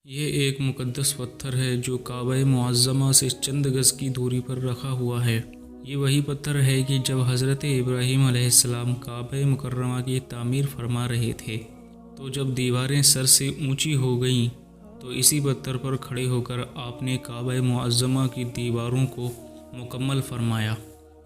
یہ ایک مقدس پتھر ہے جو کعبہ معظمہ سے چند گز کی دوری پر رکھا ہوا ہے۔ یہ وہی پتھر ہے کہ جب حضرت ابراہیم علیہ السلام کعبہ مکرمہ کی تعمیر فرما رہے تھے تو جب دیواریں سر سے اونچی ہو گئیں تو اسی پتھر پر کھڑے ہو کر آپ نے کعبہ معظمہ کی دیواروں کو مکمل فرمایا۔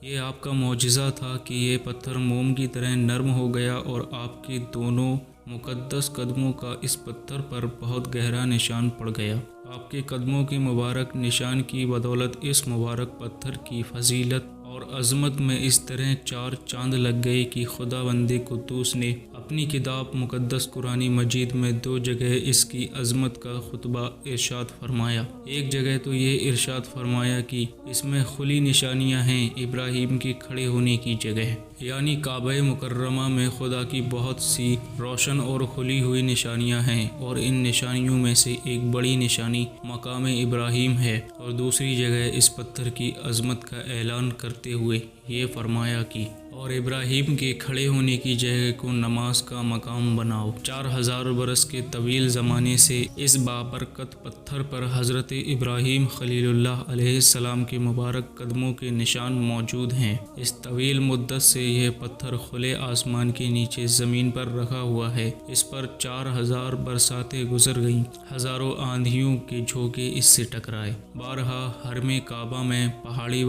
یہ آپ کا معجزہ تھا کہ یہ پتھر موم کی طرح نرم ہو گیا اور آپ کے دونوں مقدس قدموں کا اس پتھر پر بہت گہرا نشان پڑ گیا۔ آپ کے قدموں کے مبارک نشان کی بدولت اس مبارک پتھر کی فضیلت اور عظمت میں اس طرح چار چاند لگ گئے کہ خدا بند قدوس نے اپنی کتاب مقدس قرآن مجید میں 2 جگہ اس کی عظمت کا خطبہ ارشاد فرمایا۔ ایک جگہ تو یہ ارشاد فرمایا کہ اس میں کھلی نشانیاں ہیں ابراہیم کے کھڑے ہونے کی جگہ، یعنی کعبہ مکرمہ میں خدا کی بہت سی روشن اور کھلی ہوئی نشانیاں ہیں، اور ان نشانیوں میں سے ایک بڑی نشانی مقام ابراہیم ہے، اور دوسری جگہ اس پتھر کی عظمت کا اعلان کرتے ہوئے یہ فرمایا کہ اور ابراہیم کے کھڑے ہونے کی جگہ کو نماز کا مقام بناؤ۔ 4000 برس کے طویل زمانے سے اس بابرکت پتھر پر حضرت ابراہیم خلیل اللہ علیہ السلام کے مبارک قدموں کے نشان موجود ہیں۔ اس طویل مدت سے یہ پتھر کھلے آسمان کے نیچے زمین پر رکھا ہوا ہے۔ اس پر 4000 برساتیں گزر گئیں، ہزاروں آندھیوں کے جھونکے اس سے ٹکرائے۔ بارہا حرم کعبہ میں پہاڑی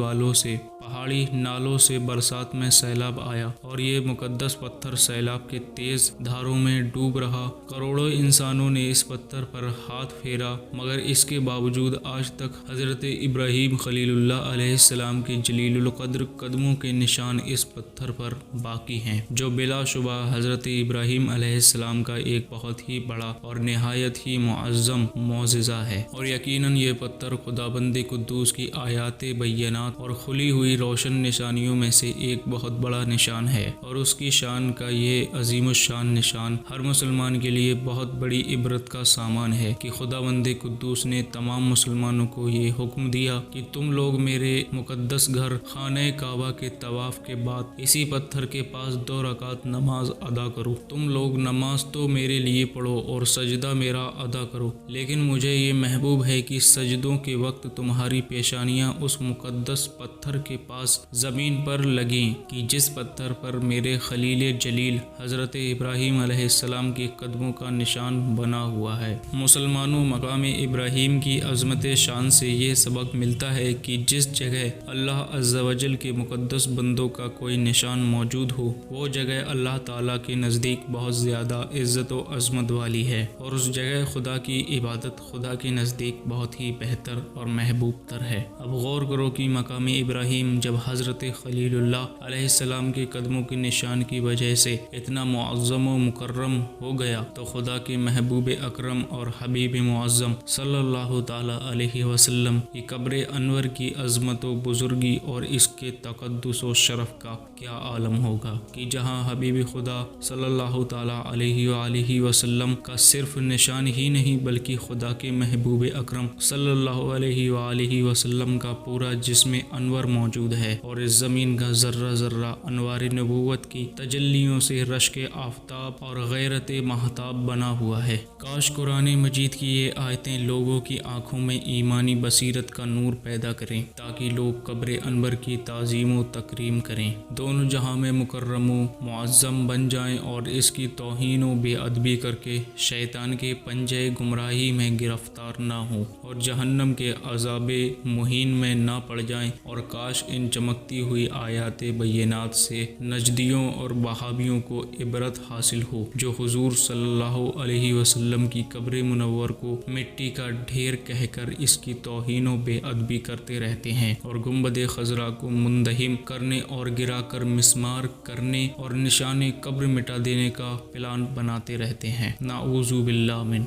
نالوں سے برسات میں سیلاب آیا اور یہ مقدس پتھر سیلاب کے تیز دھاروں میں ڈوب رہا۔ کروڑوں انسانوں نے اس پتھر پر ہاتھ پھیرا، مگر اس کے باوجود آج تک حضرت ابراہیم خلیل اللہ علیہ السلام کے جلیل القدر قدموں کے نشان اس پتھر پر باقی ہیں، جو بلا شبہ حضرت ابراہیم علیہ السلام کا ایک بہت ہی بڑا اور نہایت ہی معظم معجزہ ہے۔ اور یقیناً یہ پتھر خدا بند قدوس کی آیات بینات اور کھلی ہوئی روشن نشانیوں میں سے ایک بہت بڑا نشان ہے، اور اس کی شان کا یہ عظیم الشان نشان ہر مسلمان کے لیے بہت بڑی عبرت کا سامان ہے کہ خدا بند قدوس نے تمام مسلمانوں کو یہ حکم دیا کہ تم لوگ میرے مقدس گھر خانہ کعبہ کے طواف کے بعد اسی پتھر کے پاس 2 رکعت نماز ادا کرو۔ تم لوگ نماز تو میرے لیے پڑھو اور سجدہ میرا ادا کرو، لیکن مجھے یہ محبوب ہے کہ سجدوں کے وقت تمہاری پیشانیاں اس مقدس پتھر کے پاس زمین پر لگیں کہ جس پتھر پر میرے خلیل جلیل حضرت ابراہیم علیہ السلام کے قدموں کا نشان بنا ہوا ہے۔ مسلمانوں، مقام ابراہیم کی عظمت شان سے یہ سبق ملتا ہے کہ جس جگہ اللہ عز و جل کے مقدس بندوں کا کوئی نشان موجود ہو، وہ جگہ اللہ تعالیٰ کے نزدیک بہت زیادہ عزت و عظمت والی ہے، اور اس جگہ خدا کی عبادت خدا کے نزدیک بہت ہی بہتر اور محبوب تر ہے۔ اب غور کرو کہ مقام ابراہیم جب حضرت خلیل اللہ علیہ السلام کے قدموں کے نشان کی وجہ سے اتنا معظم و مکرم ہو گیا، تو خدا کے محبوب اکرم اور حبیب معظم صلی اللہ تعالی علیہ وسلم کی قبر انور کی عظمت و بزرگی اور اس کے تقدس و شرف کا کیا عالم ہوگا کہ جہاں حبیب خدا صلی اللہ تعالی علیہ وآلہ وسلم کا صرف نشان ہی نہیں بلکہ خدا کے محبوب اکرم صلی اللہ علیہ وآلہ وسلم کا پورا جسم انور موجود ہے، اور اس زمین کا ذرہ ذرہ انوار نبوت کی تجلیوں سے رشک آفتاب اور غیرت مہتاب بنا ہوا ہے۔ کاش قرآن مجید کی یہ آیتیں لوگوں کی آنکھوں میں ایمانی بصیرت کا نور پیدا کریں، تاکہ لوگ قبر انور کی تعظیم و تکریم کریں، دونوں جہاں میں مکرم و معظم بن جائیں، اور اس کی توہین و بے ادبی کر کے شیطان کے پنجے گمراہی میں گرفتار نہ ہوں اور جہنم کے عذاب مہین میں نہ پڑ جائیں۔ اور کاش ان چمکتی ہوئی آیات بینات سے نجدیوں اور وہابیوں کو عبرت حاصل ہو، جو حضور صلی اللہ علیہ وسلم کی قبر منور کو مٹی کا ڈھیر کہہ کر اس کی توہین و بے ادبی کرتے رہتے ہیں، اور گنبد خضرا کو مندہم کرنے اور گرا کر مسمار کرنے اور نشان قبر مٹا دینے کا پلان بناتے رہتے ہیں۔ نعوذ باللہ من